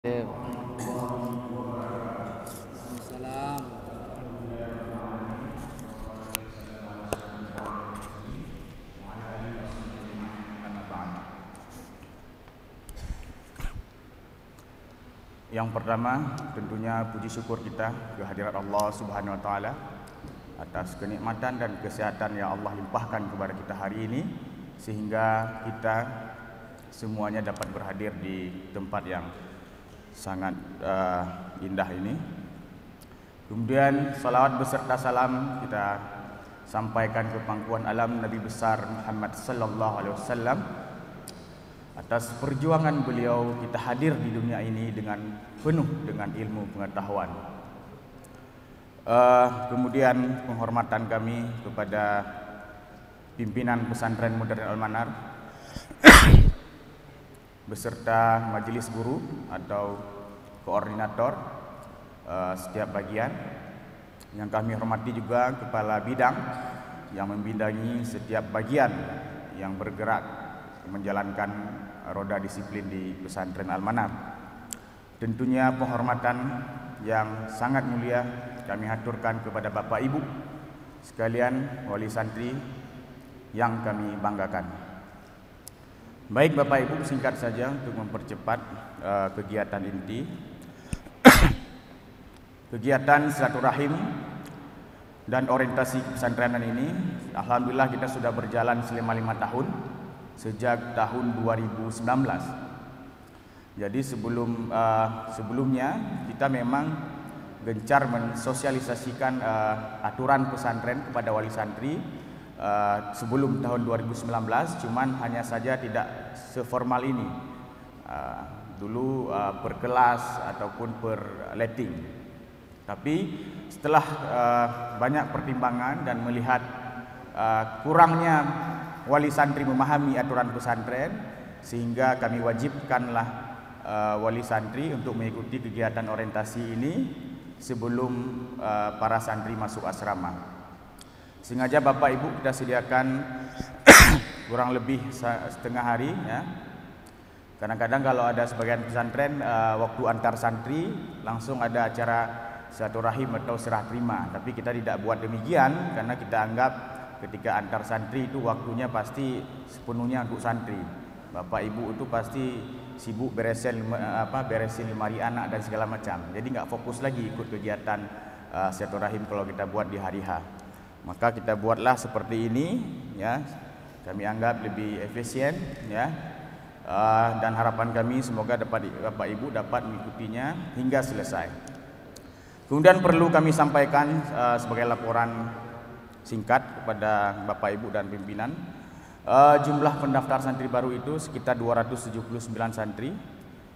Salam. Yang pertama, tentunya puji syukur kita kehadirat Allah Subhanahu wa taala atas kenikmatan dan kesehatan yang Allah limpahkan kepada kita hari ini, sehingga kita semuanya dapat berhadir di tempat yang sangat indah ini. Kemudian salawat beserta salam kita sampaikan ke pangkuan alam Nabi besar Muhammad sallallahu alaihi wasallam. Atas perjuangan beliau kita hadir di dunia ini dengan penuh dengan ilmu pengetahuan. Kemudian penghormatan kami kepada pimpinan pesantren modern Al-Manar beserta majelis guru atau koordinator setiap bagian. Yang kami hormati juga kepala bidang yang membidangi setiap bagian yang bergerak menjalankan roda disiplin di pesantren Al-Manar. Tentunya penghormatan yang sangat mulia kami haturkan kepada Bapak Ibu sekalian wali santri yang kami banggakan. Baik Bapak Ibu, singkat saja untuk mempercepat kegiatan inti. Kegiatan silaturahim dan orientasi pesantrenan ini, alhamdulillah kita sudah berjalan selama 5 tahun. Sejak tahun 2019. Jadi sebelumnya kita memang gencar mensosialisasikan aturan pesantren kepada wali santri sebelum tahun 2019, cuman hanya saja tidak seformal ini. Dulu per kelas ataupun per letting. Tapi setelah banyak pertimbangan dan melihat kurangnya wali santri memahami aturan pesantren, sehingga kami wajibkanlah wali santri untuk mengikuti kegiatan orientasi ini sebelum para santri masuk asrama. Sengaja Bapak Ibu kita sediakan kurang lebih setengah hari ya. Kadang-kadang kalau ada sebagian pesantren waktu antar santri langsung ada acara silaturahim atau serah terima, tapi kita tidak buat demikian karena kita anggap ketika antar santri itu waktunya pasti sepenuhnya untuk santri. Bapak Ibu itu pasti sibuk beresin lemari anak dan segala macam. Jadi nggak fokus lagi ikut kegiatan silaturahim kalau kita buat di hari H. Maka kita buatlah seperti ini ya. Kami anggap lebih efisien ya. Dan harapan kami semoga Bapak Ibu dapat mengikutinya hingga selesai. Kemudian perlu kami sampaikan sebagai laporan singkat kepada Bapak Ibu dan pimpinan, jumlah pendaftar santri baru itu sekitar 279 santri,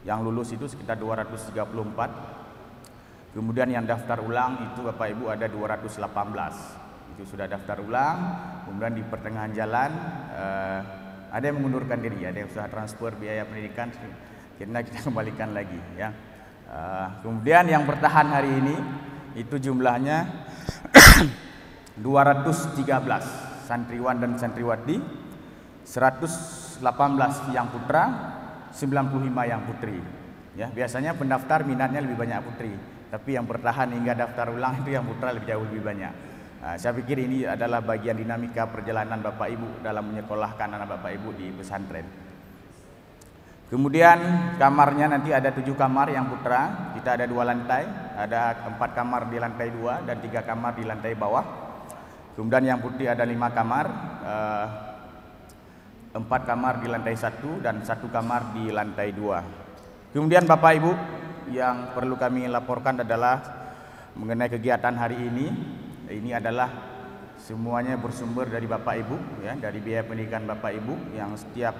yang lulus itu sekitar 234. Kemudian yang daftar ulang itu Bapak Ibu ada 218, itu sudah daftar ulang. Kemudian di pertengahan jalan ada yang mengundurkan diri, ada yang sudah transfer biaya pendidikan, karena kita kembalikan lagi ya. Kemudian yang bertahan hari ini itu jumlahnya 213 santriwan dan santriwati, 118 yang putra, 95 yang putri. Ya, biasanya pendaftar minatnya lebih banyak putri, tapi yang bertahan hingga daftar ulang itu yang putra lebih jauh lebih banyak. Saya pikir ini adalah bagian dinamika perjalanan Bapak Ibu dalam menyekolahkan anak Bapak Ibu di pesantren. Kemudian kamarnya nanti ada 7 kamar yang putra, kita ada 2 lantai, ada 4 kamar di lantai 2 dan 3 kamar di lantai bawah. Kemudian yang putih ada 5 kamar, 4 kamar di lantai 1 dan 1 kamar di lantai 2. Kemudian Bapak Ibu, yang perlu kami laporkan adalah mengenai kegiatan hari ini. Ini adalah semuanya bersumber dari Bapak Ibu ya, dari biaya pendidikan Bapak Ibu yang setiap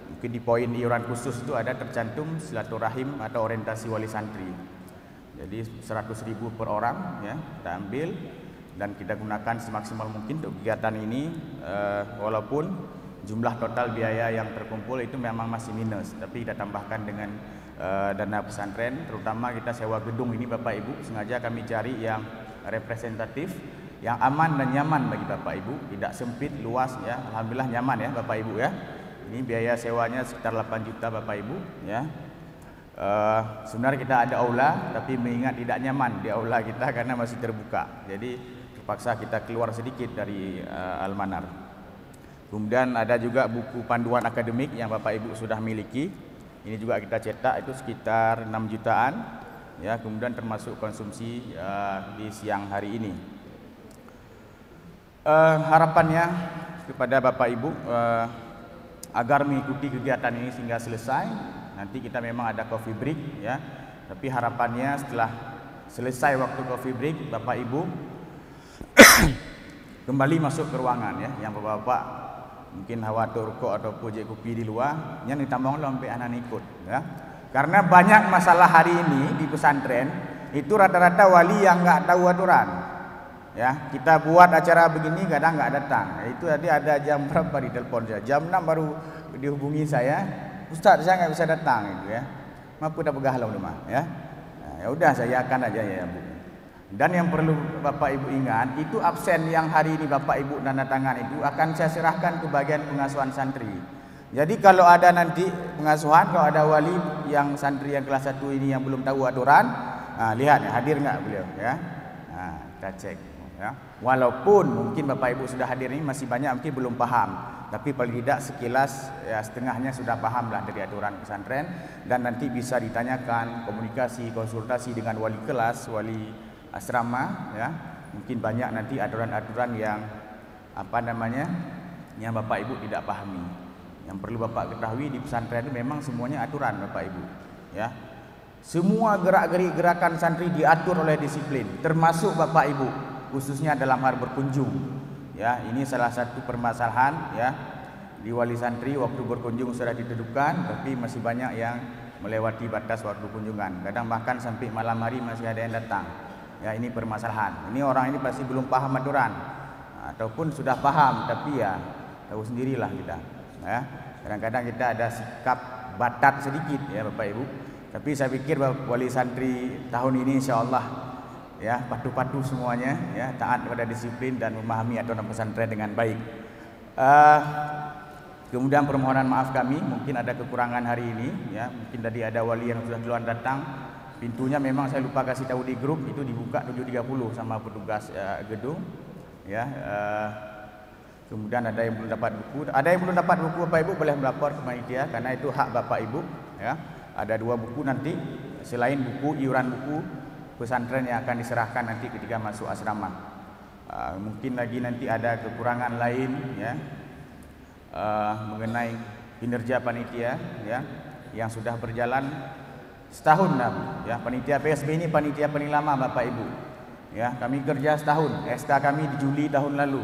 mungkin di poin iuran khusus itu ada tercantum silaturahim atau orientasi wali santri. Jadi 100.000 per orang ya kita ambil dan kita gunakan semaksimal mungkin untuk kegiatan ini, walaupun jumlah total biaya yang terkumpul itu memang masih minus, tapi kita tambahkan dengan dana pesantren. Terutama kita sewa gedung ini Bapak Ibu, sengaja kami cari yang representatif, yang aman dan nyaman bagi Bapak Ibu, tidak sempit, luas ya. Alhamdulillah nyaman ya Bapak Ibu ya. Ini biaya sewanya sekitar 8 juta Bapak Ibu ya. Sebenarnya kita ada aula, tapi mengingat tidak nyaman di aula kita karena masih terbuka. Jadi terpaksa kita keluar sedikit dari Al-Manar. Kemudian ada juga buku panduan akademik yang Bapak Ibu sudah miliki. Ini juga kita cetak, itu sekitar 6 jutaan. Ya, kemudian termasuk konsumsi di siang hari ini. Harapannya kepada Bapak Ibu agar mengikuti kegiatan ini sehingga selesai. Nanti kita memang ada coffee break, ya. Tapi harapannya setelah selesai waktu coffee break, Bapak Ibu kembali masuk ke ruangan, ya. Yang bapak-bapak mungkin hawa rokok atau projek kopi di luar, yang ditambang sampai anak ikut, ya. Karena banyak masalah hari ini di pesantren itu rata-rata wali yang nggak tahu aturan, ya. Kita buat acara begini kadang nggak datang. Itu tadi ada jam berapa di telepon saya, jam 6 baru dihubungi saya. Ustaz, saya nggak bisa datang, gitu, ya. Mampu dah begah lah rumah, ya. Nah, ya udah, saya akan aja, ya Bu. Dan yang perlu Bapak Ibu ingat, itu absen yang hari ini Bapak Ibu tanda tangan itu akan saya serahkan ke bagian pengasuhan santri. Jadi kalau ada nanti pengasuhan, kalau ada wali yang santri yang kelas 1 ini yang belum tahu aturan, lihat ya, hadir nggak beliau, ya. Nah, kita cek, ya. Walaupun mungkin Bapak Ibu sudah hadir ini masih banyak mungkin belum paham. Tapi paling tidak sekilas, ya, setengahnya sudah paham lah dari aturan pesantren, dan nanti bisa ditanyakan, komunikasi, konsultasi dengan wali kelas, wali asrama, ya. Mungkin banyak nanti aturan-aturan yang yang Bapak Ibu tidak pahami. Yang perlu Bapak ketahui di pesantren itu memang semuanya aturan, Bapak Ibu, ya. Semua gerak-gerik gerakan santri diatur oleh disiplin, termasuk Bapak Ibu, khususnya dalam hal berkunjung. Ya, ini salah satu permasalahan, ya, di wali santri waktu berkunjung sudah ditentukan, tapi masih banyak yang melewati batas waktu kunjungan. Kadang bahkan sampai malam hari masih ada yang datang. Ya, ini permasalahan. Ini orang ini pasti belum paham aturan, ataupun sudah paham tapi ya tahu sendirilah kita. Ya, kadang-kadang kita ada sikap batat sedikit, ya Bapak Ibu. Tapi saya pikir wali santri tahun ini insyaallah, ya, patuh-patuh semuanya, ya, taat pada disiplin dan memahami aturan pesantren dengan baik. Kemudian permohonan maaf kami, mungkin ada kekurangan hari ini, ya. Mungkin tadi ada wali yang sudah duluan datang. Pintunya memang saya lupa kasih tahu di grup, itu dibuka 7.30 sama petugas gedung, ya. Kemudian ada yang belum dapat buku. Ada yang belum dapat buku, Bapak Ibu boleh melapor ke panitia karena itu hak Bapak Ibu, ya. Ada 2 buku nanti selain buku iuran buku pesantren yang akan diserahkan nanti ketika masuk asrama. Mungkin lagi nanti ada kekurangan lain, ya, mengenai kinerja panitia, ya, yang sudah berjalan setahun dah, ya. Panitia PSB ini panitia paling lama Bapak Ibu, ya. Kami kerja setahun, SK kami di Juli tahun lalu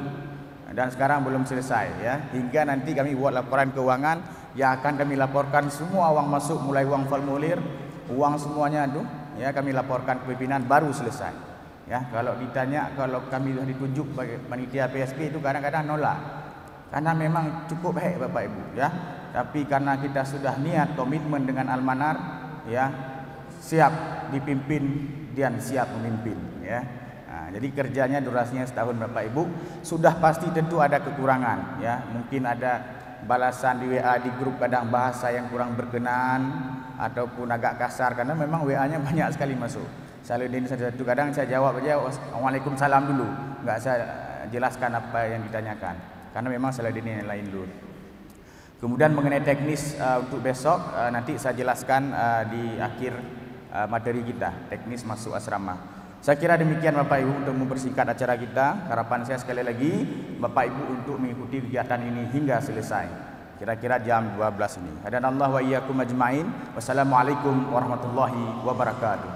dan sekarang belum selesai, ya. Hingga nanti kami buat laporan keuangan yang akan kami laporkan semua uang masuk, mulai uang formulir, uang semuanya itu, ya, kami laporkan ke pimpinan baru selesai, ya. Kalau ditanya, kalau kami sudah ditunjuk sebagai panitia PSB itu kadang-kadang nolak karena memang cukup baik Bapak Ibu, ya. Tapi karena kita sudah niat komitmen dengan Al-Manar, ya, siap dipimpin dan siap memimpin, ya. Nah, jadi kerjanya durasinya setahun Bapak Ibu. Sudah pasti tentu ada kekurangan, ya. Mungkin ada balasan di WA di grup kadang bahasa yang kurang berkenan ataupun agak kasar karena memang WA-nya banyak sekali masuk. Saluddin satu kadang saya jawab aja Waalaikumsalam dulu, enggak saya jelaskan apa yang ditanyakan karena memang Saluddin yang lain dulu. Kemudian mengenai teknis untuk besok nanti saya jelaskan di akhir materi kita, teknis masuk asrama. Saya kira demikian Bapak Ibu untuk mempersingkat acara kita. Harapan saya sekali lagi Bapak Ibu untuk mengikuti kegiatan ini hingga selesai. Kira-kira jam 12 ini. Hadanallahu wa iyyakum ajmain. Wassalamualaikum warahmatullahi wabarakatuh.